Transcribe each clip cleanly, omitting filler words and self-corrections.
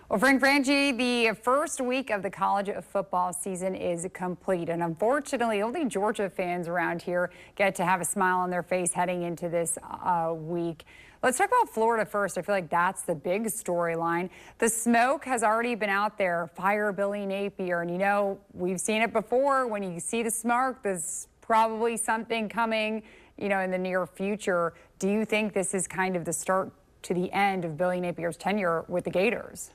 Well, Frank Frangie, the first week of the college football season is complete, and unfortunately, only Georgia fans around here get to have a smile on their face heading into this week. Let's talk about Florida first. I feel like that's the big storyline. The smoke has already been out there. Fire Billy Napier, and you know, we've seen it before. When you see the smoke, there's probably something coming, you know, in the near future. Do you think this is kind of the start to the end of Billy Napier's tenure with the Gators?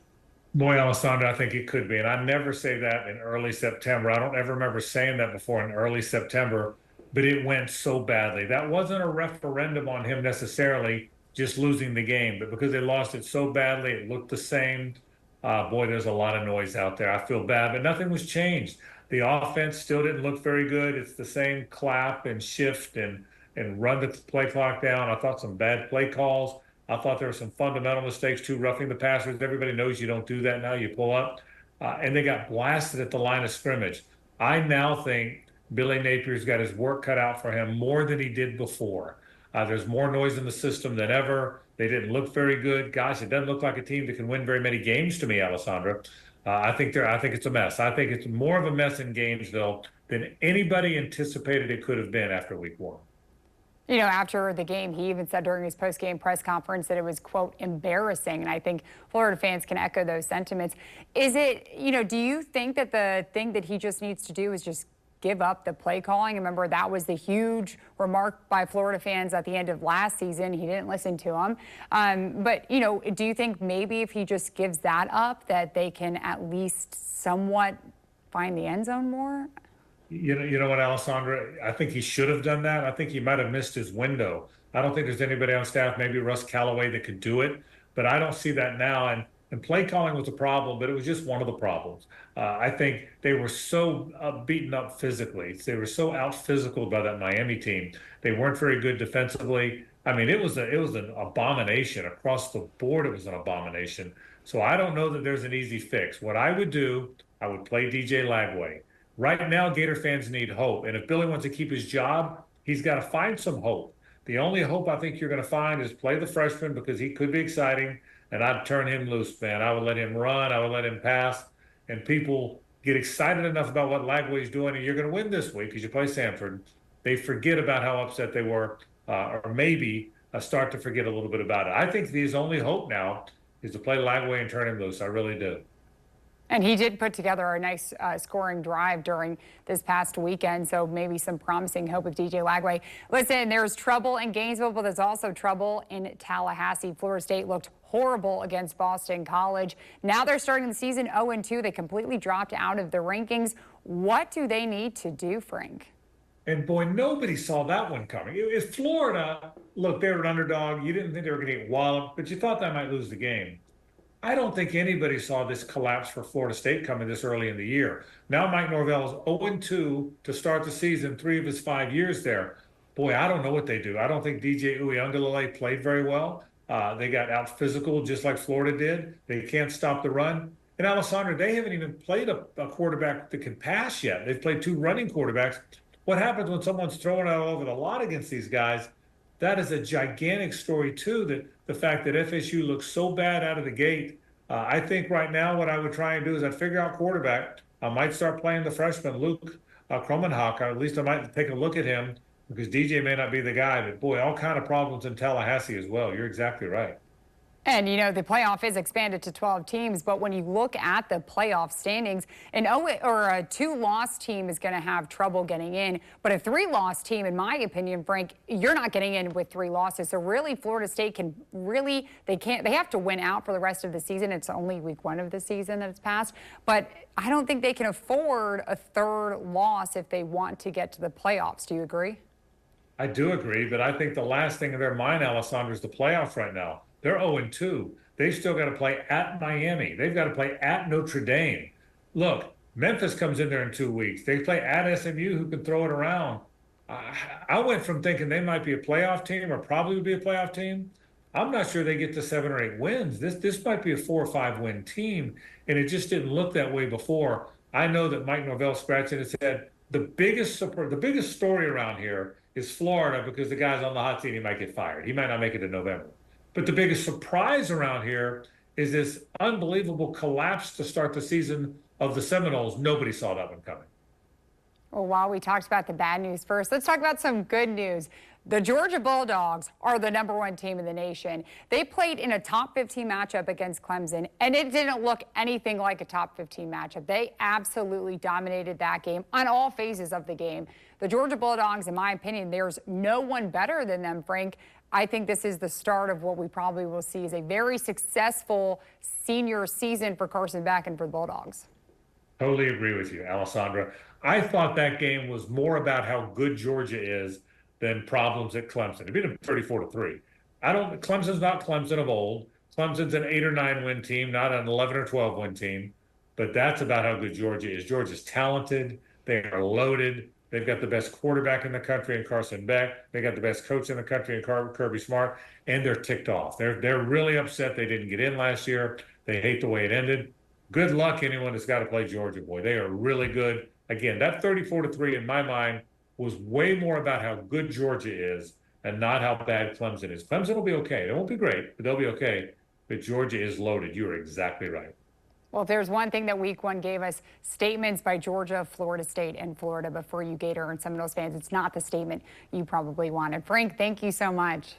Boy, Alessandra, I think it could be. And I never say that in early September. I don't ever remember saying that before in early September, but it went so badly. That wasn't a referendum on him necessarily just losing the game, but because they lost it so badly, it looked the same. Boy, there's a lot of noise out there. I feel bad, but nothing was changed. The offense still didn't look very good. It's the same clap and shift and run the play clock down. I thought some bad play calls. I thought there were some fundamental mistakes too, roughing the passers. Everybody knows you don't do that now. You pull up, and they got blasted at the line of scrimmage. I now think Billy Napier's got his work cut out for him more than he did before. There's more noise in the system than ever. They didn't look very good. Gosh, it doesn't look like a team that can win very many games to me, Alessandra. I think it's a mess. I think it's more of a mess in Gainesville than anybody anticipated it could have been after week one. You know, after the game, he even said during his post-game press conference that it was, quote, embarrassing. And I think Florida fans can echo those sentiments. Is it, you know, do you think that the thing that he just needs to do is just give up the play calling? Remember, that was the huge remark by Florida fans at the end of last season. He didn't listen to him. But, you know, do you think maybe if he just gives that up, that they can at least somewhat find the end zone more? You know what, Alessandra? I think he should have done that. I think he might have missed his window. I don't think there's anybody on staff, maybe Russ Callaway, that could do it, but I don't see that now. And play calling was a problem, but it was just one of the problems. I think they were so beaten up physically. They were so out physical by that Miami team. They weren't very good defensively. I mean, it was an abomination across the board. It was an abomination. So I don't know that there's an easy fix. What I would do, I would play DJ Lagway. Right now, Gator fans need hope. And if Billy wants to keep his job, he's got to find some hope. The only hope I think you're going to find is play the freshman, because he could be exciting, and I'd turn him loose, man. I would let him run. I would let him pass. And people get excited enough about what Lagway's doing, and you're going to win this week because you play Samford. They forget about how upset they were, or maybe start to forget a little bit about it. I think his only hope now is to play Lagway and turn him loose. I really do. And he did put together a nice scoring drive during this past weekend, so maybe some promising hope with DJ Lagway. Listen, there's trouble in Gainesville, but there's also trouble in Tallahassee. Florida State looked horrible against Boston College. Now they're starting the season 0-2. They completely dropped out of the rankings. What do they need to do, Frank? And boy, nobody saw that one coming. If Florida, look, they were an underdog. You didn't think they were going to get walloped, but you thought they might lose the game. I don't think anybody saw this collapse for Florida State coming this early in the year. Now Mike Norvell is 0-2 to start the season, 3 of his 5 years there. Boy, I don't know what they do. I don't think DJ Uiagalelei played very well. They got out physical just like Florida did. They can't stop the run. And Alessandra, they haven't even played a quarterback that can pass yet. They've played 2 running quarterbacks. What happens when someone's throwing it all over the lot against these guys? That is a gigantic story, too, that the fact that FSU looks so bad out of the gate. I think right now what I would try and do is I'd figure out quarterback. I might start playing the freshman, Luke Kromenhoek, or at least I might take a look at him, because DJ may not be the guy. But, boy, all kind of problems in Tallahassee as well. You're exactly right. And, you know, the playoff is expanded to 12 teams, but when you look at the playoff standings, a 2-loss team is going to have trouble getting in, but a 3-loss team, in my opinion, Frank, you're not getting in with 3 losses. So really, Florida State they have to win out for the rest of the season. It's only week 1 of the season that's passed, but I don't think they can afford a 3rd loss if they want to get to the playoffs. Do you agree? I do agree, but I think the last thing in their mind, Alessandra, is the playoffs right now. They're 0-2. They've still got to play at Miami. They've got to play at Notre Dame. Look, Memphis comes in there in 2 weeks. They play at SMU, who can throw it around. I went from thinking they might be a playoff team, or probably would be a playoff team. I'm not sure they get to 7 or 8 wins. This might be a 4 or 5 win team, and it just didn't look that way before. I know that Mike Norvell scratched it and said the biggest story around here is Florida, because the guy's on the hot seat. He might get fired. He might not make it in November. But the biggest surprise around here is this unbelievable collapse to start the season of the Seminoles. Nobody saw that one coming. Well, while we talked about the bad news first, let's talk about some good news. The Georgia Bulldogs are the #1 team in the nation. They played in a top 15 matchup against Clemson, and it didn't look anything like a top 15 matchup. They absolutely dominated that game on all phases of the game. The Georgia Bulldogs, in my opinion, there's no one better than them, Frank. I think this is the start of what we probably will see is a very successful senior season for Carson Beck and for the Bulldogs. Totally agree with you, Alessandra. I thought that game was more about how good Georgia is than problems at Clemson. It beat them 34-3. Clemson's not Clemson of old. Clemson's an 8 or 9 win team, not an 11 or 12 win team. But that's about how good Georgia is. Georgia's talented. They are loaded. They've got the best quarterback in the country in Carson Beck. They got the best coach in the country in Kirby Smart, and they're ticked off. They're really upset they didn't get in last year. They hate the way it ended. Good luck anyone that's got to play Georgia, boy. They are really good. Again, that 34-3 in my mind was way more about how good Georgia is and not how bad Clemson is. Clemson will be okay. They won't be great, but they'll be okay. But Georgia is loaded. You are exactly right. Well, if there's one thing that week one gave us, statements by Georgia, Florida State, and Florida. But for you Gator and Seminoles fans, it's not the statement you probably wanted. Frank, thank you so much.